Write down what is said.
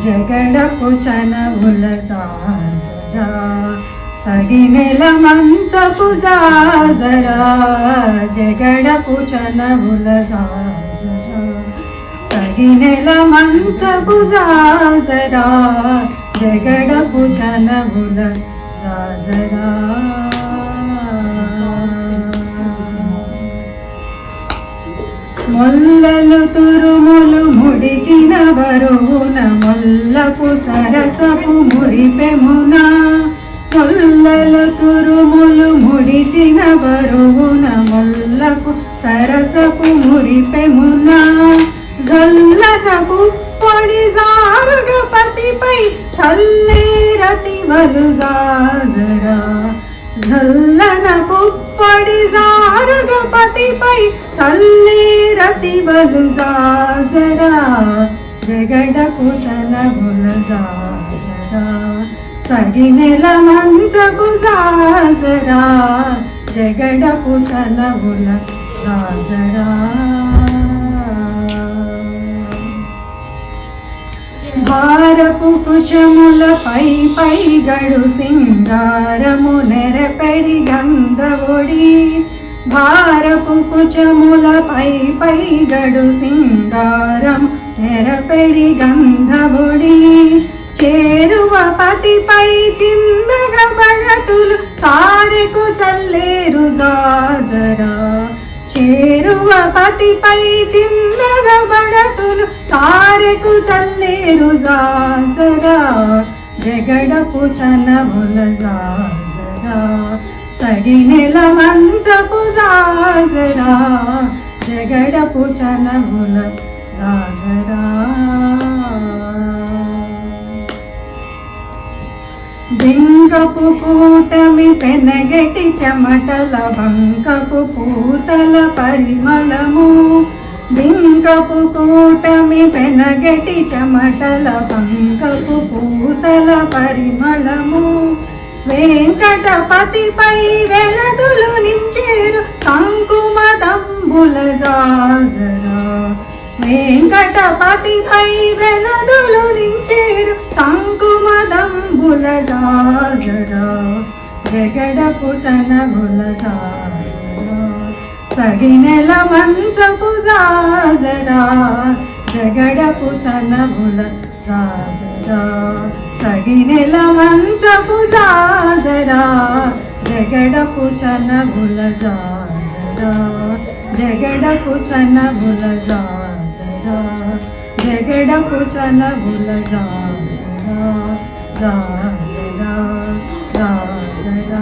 జగడపు చనవుల జాజరా సగినెల మంచపు జాజరా జగడపు చనవుల జాజరా సగినెల మంచపు జాజరా జగడపు చనవుల జాజరా మొల్లలు తురుములు ముడిచిన బరువున మొల్లపు సరసపు మురిపెమున మొల్లలు తురుములు ముడిచిన బరువున మొల్లపు సరసపు మురిపెమున జల్లనపు పొడి జారుగపతిపై చల్లేరతి వలు జాజరా జల్లనపు పొడి జారుగపతిపై చల్లేరతి వలు జాజరా జగడపు చనవుల జాజరా సగినెల మంచపు జాజరా జగడపు చనవుల జాజరా భారపు కుశముల పై పై గడు సింగారము నెరపెడి గంధవొడి భారపు కుచముల పై పై గడు సింగారం నెరపెడి గంధవొడి చేరువ పతిపై చిందగ బడతులు సారెకు చల్లేరు జాజరా చేరువ పతిపై చిందగ బడతులు సారెకు చల్లేరు జాజరా జగడపు చనవుల జాజరా సగినెల మంచపు జాజరా జగడపు చనవుల జాజరా బింకపు కూటమి పెనగటి చెమటల బంకపు పూతల పరిమళము బింకపు కూటమి పెనగటి చెమటల బంకపు పూతల పరిమళము వెంకటపతిపై వెలదులు నించేరు సంకుమదంబుల జాజరా వెంకటపతిపై వెలదులు నించేరు సంకుమదంబుల జాజరా జగడపు చనవుల జాజరా సగినెల మంచపు జాజరా జగడపు చనవుల జాజరా సగినెల మంచపు జాజరా జగడపు చనవుల జాజరా జగడపు చనవుల జాజరా జగడపు చనవుల జాజరా జాజరా జాజరా